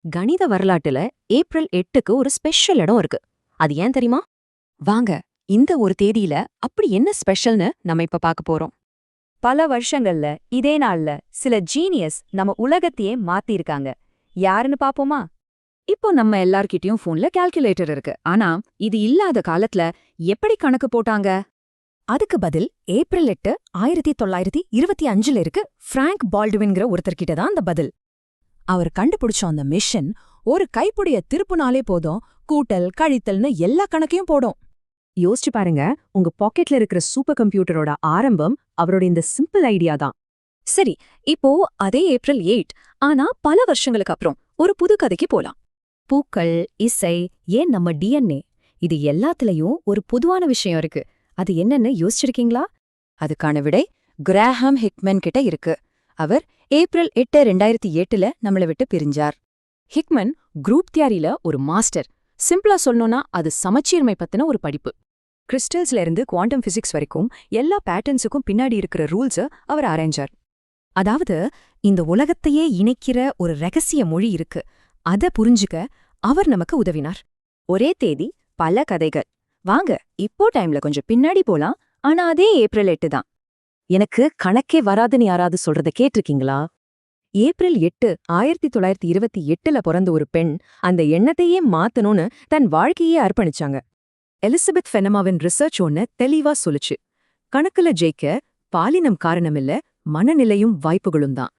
கணித வரலாற்றுல ஏப்ரல் 8க்கு ஒரு ஸ்பெஷல் இடம் இருக்கு. அது ஏன் தெரியுமா? வாங்க, இந்த ஒரு தேதியில அப்படி என்ன ஸ்பெஷல்னு நம்ம இப்ப பார்க்க போறோம். பல வருஷங்கள்ல இதே நாள்ல சில ஜீனியஸ் நம்ம உலகத்தையே மாத்திருக்காங்க. யாருன்னு பாப்போமா? இப்போ நம்ம எல்லார்கிட்டயும் போன்ல கால்குலேட்டர் இருக்கு. ஆனா இது இல்லாத காலத்துல எப்படி கணக்கு போட்டாங்க? அதுக்கு பதில் ஏப்ரல் 8 1925 இருக்கு. பிராங்க் பால்டுவின்ங்கிற ஒருத்தர்கிட்ட தான் அந்த பதில். அவர் கண்டுபிடிச்ச அந்த மிஷின் ஒரு கைப்புடைய திருப்புனாலே போதும், கூட்டல் கழித்தல்னு எல்லா கணக்கையும் போடும். யோசிச்சு பாருங்க, உங்க பாக்கெட்ல இருக்கிற சூப்பர் கம்ப்யூட்டரோட ஆரம்பம் அவரோட இந்த சிம்பிள் ஐடியா தான். சரி, இப்போ அதே ஏப்ரல் 8, ஆனா பல வருஷங்களுக்கு அப்புறம் ஒரு புது கதைக்கு போலாம். பூக்கள், இசை, ஏன் நம்ம டிஎன்ஏ, இது எல்லாத்துலயும் ஒரு பொதுவான விஷயம் இருக்கு. அது என்னன்னு யோசிச்சிருக்கீங்களா? அதுக்கான விடை கிராஹாம் ஹிக்மன் கிட்ட இருக்கு. அவர் ஏப்ரல் 8, 2008 நம்மள விட்டு பிரிஞ்சார். ஹிக்மன் குரூப் தியரியில ஒரு மாஸ்டர். சிம்பிளா சொல்லணும்னா அது சமச்சீர்மை பத்தின ஒரு படிப்பு. கிறிஸ்டல்ஸ்ல இருந்து குவாண்டம் பிசிக்ஸ் வரைக்கும் எல்லா பேட்டர்ன்ஸுக்கும் பின்னாடி இருக்கிற ரூல்ஸ அவர் ஆராய்ஞ்சார். அதாவது இந்த உலகத்தையே இணைக்கிற ஒரு ரகசிய மொழி இருக்கு. அத புரிஞ்சுக்க அவர் நமக்கு உதவினார். ஒரே தேதி, பல கதைகள். வாங்க, இப்போ டைம்ல கொஞ்சம் பின்னாடி போலாம். ஆனா அதே ஏப்ரல் 8 தான். எனக்கு கணக்கே வராதுன்னு யாராவது சொல்றத கேட்டிருக்கீங்களா? ஏப்ரல் 8, 1928 பிறந்த ஒரு பெண் அந்த எண்ணத்தையே மாத்தணும்னு தன் வாழ்க்கையே அர்ப்பணிச்சாங்க. எலிசபெத் ஃபெனமாவின் ரிசர்ச் ஒன்னு தெளிவா சொல்லுச்சு. கணக்குல ஜெயிக்க பாலினம் காரணமில்ல, மனநிலையும் வாய்ப்புகளும் தான்.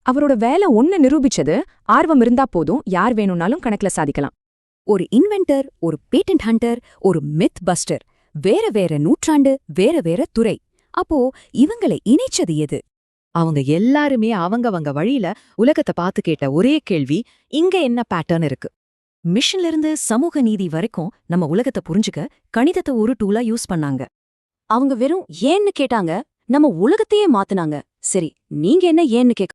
அவரோட வேலை ஒன்னு நிரூபிச்சது, ஆர்வம் இருந்தா போதும், யார் வேணும்னாலும் கணக்குல சாதிக்கலாம். ஒரு இன்வென்டர், ஒரு பேட்டன்ட் ஹண்டர், ஒரு மித் பஸ்டர், வேற வேற நூற்றாண்டு, வேற வேற துறை. அப்போ இவங்களை இணைச்சது எது? அவங்க எல்லாருமே அவங்கவங்க வழியில உலகத்தை பார்த்து கேட்ட ஒரே கேள்வி, இங்க என்ன பேட்டர்ன் இருக்கு? மிஷன்ல இருந்து சமூக நீதி வரைக்கும் நம்ம உலகத்தை புரிஞ்சுக்க கணிதத்தை ஒரு டூலா யூஸ் பண்ணாங்க. அவங்க வெறும் ஏன்னு கேட்டாங்க, நம்ம உலகத்தையே மாத்துனாங்க. சரி, நீங்க என்ன ஏன்னு கேட்க